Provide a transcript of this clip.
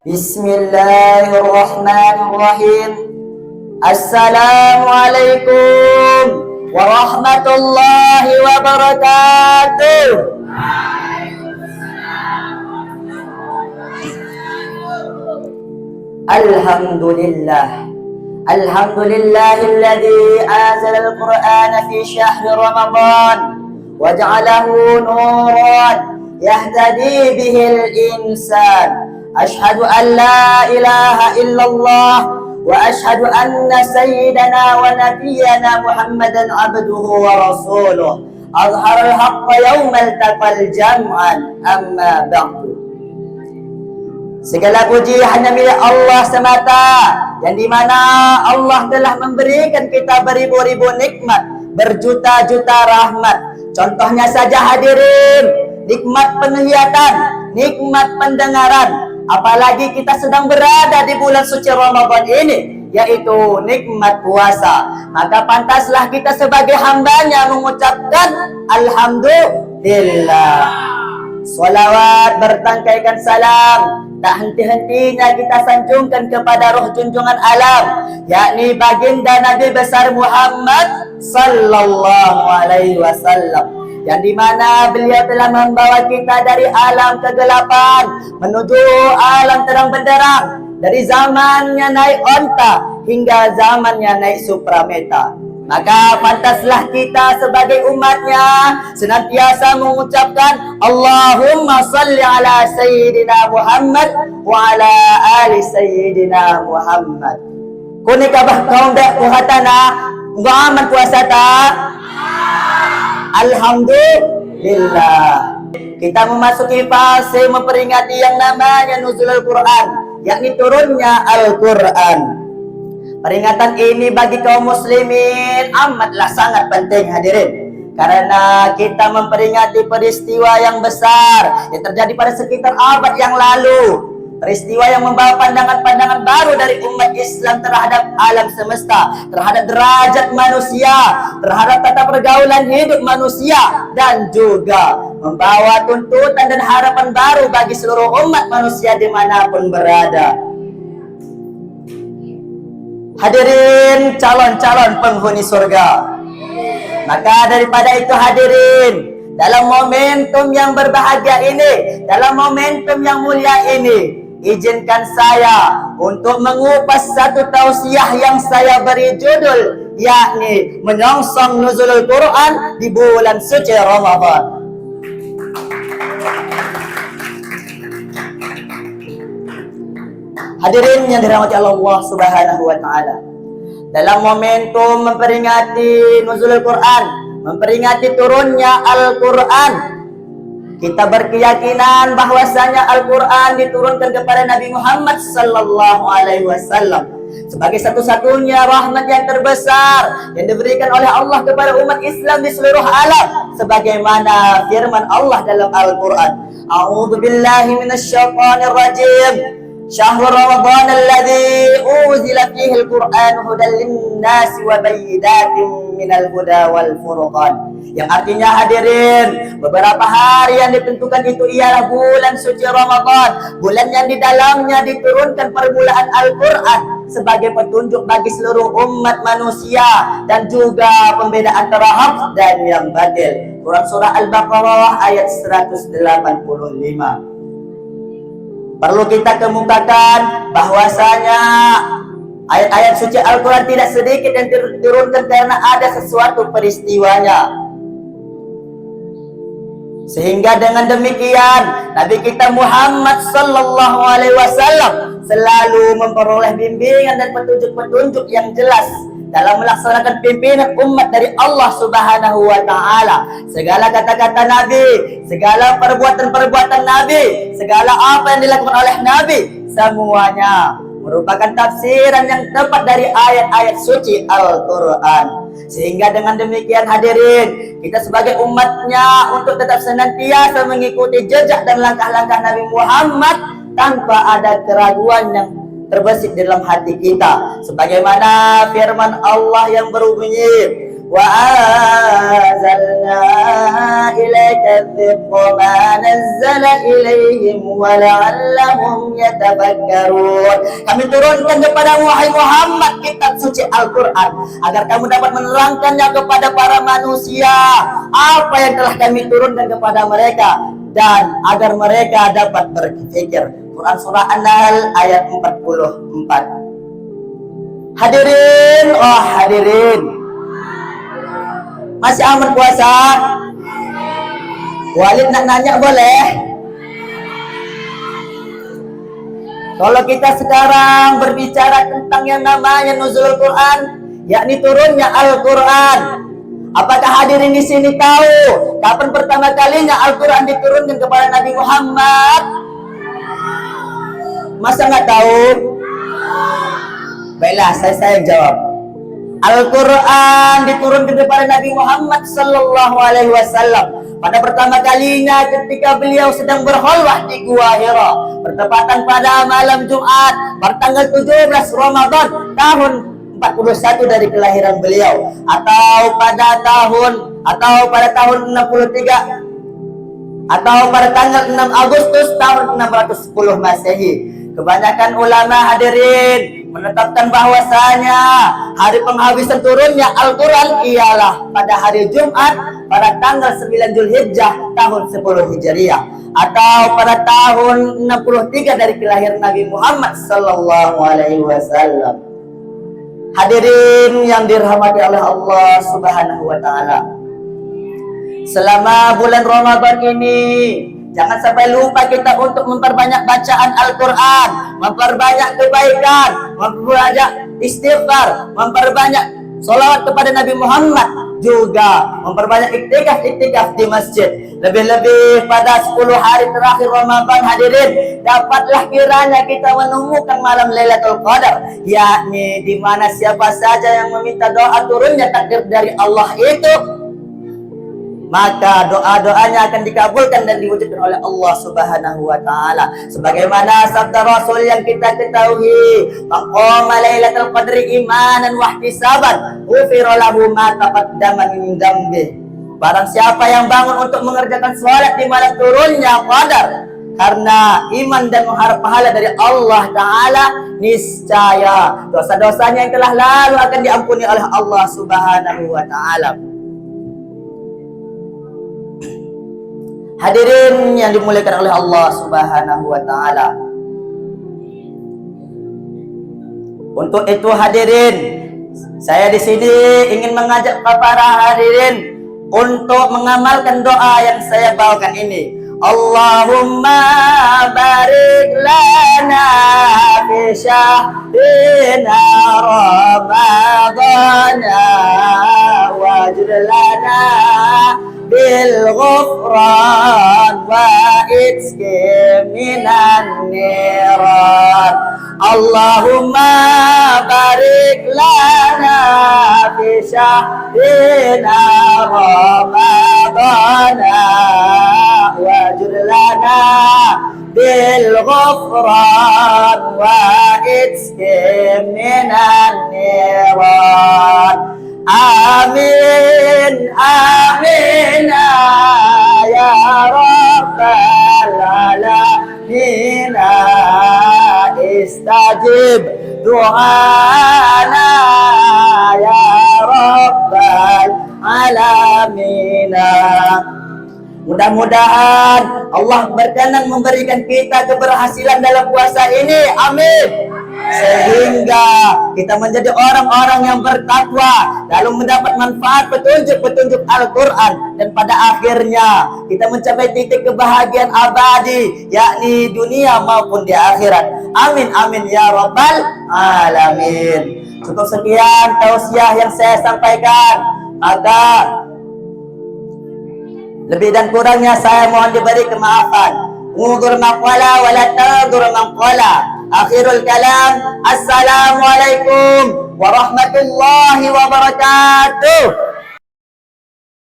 Bismillahirrahmanirrahim. Assalamualaikum warahmatullahi wabarakatuh. Alhamdulillah. Alhamdulillahilladzi anzala al-Qur'ana fi syahri Ramadan wa ja'alahu nuran yahtadi bihil insan. Ashhadu an la ilaha illallah wa ashhadu anna sayyidana wa nabiyyana Muhammadan abduhu wa rasuluh. Azharal haqqa yawmal taqal jam'an, amma ba'du. Segala puji hanya milik Allah semata, yang dimana Allah telah memberikan kita beribu-ribu nikmat, berjuta-juta rahmat. Contohnya saja hadirin, nikmat penglihatan, nikmat pendengaran. Apalagi kita sedang berada di bulan suci Ramadan ini, yaitu nikmat puasa. Maka pantaslah kita sebagai hambanya mengucapkan Alhamdulillah. Salawat bertangkaikan salam, tak henti-hentinya kita sanjungkan kepada roh junjungan alam, yakni baginda Nabi besar Muhammad sallallahu alaihi wasallam, yang dimana beliau telah membawa kita dari alam kegelapan menuju alam terang benderang, dari zamannya naik onta hingga zamannya naik suprameta. Maka pantaslah kita sebagai umatnya senantiasa mengucapkan Allahumma salli ala Sayyidina Muhammad wa ala ali Sayyidina Muhammad. Kuni kabah kaum dek puhatana aman puasa tak? Alhamdulillah. Kita memasuki fase memperingati yang namanya nuzulul Quran, yakni turunnya Al-Quran. Peringatan ini bagi kaum muslimin amatlah sangat penting hadirin, karena kita memperingati peristiwa yang besar yang terjadi pada sekitar abad yang lalu. Peristiwa yang membawa pandangan-pandangan baru dari umat Islam terhadap alam semesta, terhadap derajat manusia, terhadap tata pergaulan hidup manusia, dan juga membawa tuntutan dan harapan baru bagi seluruh umat manusia dimanapun berada. Hadirin calon-calon penghuni surga. Maka daripada itu hadirin, dalam momentum yang berbahagia ini, dalam momentum yang mulia ini, izinkan saya untuk mengupas satu tausiah yang saya beri judul, yakni menyongsong nuzulul Quran di bulan suci Ramadan. Hadirin yang dirahmati Allah Subhanahu wa taala, dalam momentum memperingati nuzulul Quran, memperingati turunnya Al-Quran, kita berkeyakinan bahwasanya Al-Quran diturunkan kepada Nabi Muhammad sallallahu alaihi wasallam sebagai satu-satunya rahmat yang terbesar yang diberikan oleh Allah kepada umat Islam di seluruh alam, sebagaimana firman Allah dalam Al-Quran. A'udzu billahi minasyaitonir rajim. Syahrul Ramadan alladzi unzila fihi al-Qur'an hudan lin-nasi wa bayyinatin minal huda wal furqan. Yang artinya hadirin, beberapa hari yang ditentukan itu ialah bulan suci Ramadan, bulan yang di dalamnya diturunkan permulaan Al-Quran sebagai petunjuk bagi seluruh umat manusia dan juga pembeda antara hak dan yang batil. Quran surah Al-Baqarah ayat 185. Perlu kita kemukakan bahwasanya ayat-ayat suci Al-Quran tidak sedikit yang diturunkan karena ada sesuatu peristiwanya. Sehingga dengan demikian Nabi kita Muhammad sallallahu alaihi wasallam selalu memperoleh bimbingan dan petunjuk-petunjuk yang jelas dalam melaksanakan pimpinan umat dari Allah Subhanahu wa taala. Segala kata-kata Nabi, segala perbuatan-perbuatan Nabi, segala apa yang dilakukan oleh Nabi, semuanya merupakan tafsiran yang tepat dari ayat-ayat suci Al-Quran. Sehingga dengan demikian hadirin, kita sebagai umatnya untuk tetap senantiasa mengikuti jejak dan langkah-langkah Nabi Muhammad tanpa ada keraguan yang terbesit dalam hati kita, sebagaimana firman Allah yang berbunyi wa anzalna ilaika dzikra ma nazzala إليهم ولعلهم يتفكرون. Kami turunkan kepadamu wahai Muhammad kitab suci Al-Quran agar kamu dapat menerangkannya kepada para manusia apa yang telah kami turunkan kepada mereka dan agar mereka dapat berpikir. Quran surah An-Nahl ayat 44. Hadirin, oh hadirin, masih aman puasa? Walid nak nanya boleh? Kalau kita sekarang berbicara tentang yang namanya nuzulul Quran, yakni turunnya Al-Quran, apakah hadirin di sini tahu kapan pertama kalinya Al-Quran diturunkan kepada Nabi Muhammad? Masa nggak tahu? Baiklah, saya jawab. Al-Quran diturunkan kepada Nabi Muhammad Sallallahu Alaihi Wasallam pada pertama kalinya ketika beliau sedang berkhulwah di Gua Hira, bertepatan pada malam Jumat bertanggal 17 Ramadan tahun 41 dari kelahiran beliau, atau pada tahun 63, atau pada tanggal 6 Agustus tahun 610 Masehi. Kebanyakan ulama hadirin menetapkan bahwasanya hari penghabisan turunnya Al-Quran ialah pada hari Jumat pada tanggal 9 Zulhijjah tahun 10 Hijriah, atau pada tahun 63 dari kelahiran Nabi Muhammad Sallallahu Alaihi Wasallam. Hadirin yang dirahmati oleh Allah Subhanahu Wa Taala, selama bulan Ramadan ini jangan sampai lupa kita untuk memperbanyak bacaan Al-Quran, memperbanyak kebaikan, memperbanyak istighfar, memperbanyak sholawat kepada Nabi Muhammad, juga memperbanyak iktikaf di masjid. Lebih-lebih pada 10 hari terakhir Ramadan hadirin, dapatlah kiranya kita menemukan malam Lailatul Qadar, yakni di mana siapa saja yang meminta doa turunnya takdir dari Allah itu, maka doa-doanya akan dikabulkan dan diwujudkan oleh Allah Subhanahu Wa Taala. Sebagaimana sabda Rasul yang kita ketahui, maqama Lailatul Qadri imanan wa ihtisaban, ghufira lahu ma taqaddama min dzambi. Barang siapa yang bangun untuk mengerjakan salat di malam turunnya Qadar karena iman dan mengharap pahala dari Allah Ta'ala, niscaya dosa-dosanya yang telah lalu akan diampuni oleh Allah Subhanahu Wa Ta'ala. Hadirin yang dimuliakan oleh Allah Subhanahu Wa Ta'ala, untuk itu hadirin, saya di sini ingin mengajak para hadirin untuk mengamalkan doa yang saya bawakan ini. Allahumma barik lana fi syahrina Ramadana waj'al lana bil ghufran wa itqi minan niran. Allahumma barik lana fi syahrina Ramadana waj'al lana bil ghufran wa itqi minan niran. Amin amin ya rabbal alamin, istajib du'ana ya rabbal alamin. Mudah-mudahan Allah berkenan memberikan kita keberhasilan dalam puasa ini, amin, sehingga kita menjadi orang-orang yang bertakwa lalu mendapat manfaat petunjuk-petunjuk Al-Quran, dan pada akhirnya kita mencapai titik kebahagiaan abadi, yakni dunia maupun di akhirat. Amin amin ya rabbal alamin. Cukup sekian tausiah yang saya sampaikan, maka lebih dan kurangnya saya mohon diberi kemaafan. Udur maqala wa la tadur maqala. Akhirul kalam, assalamualaikum warahmatullahi wabarakatuh.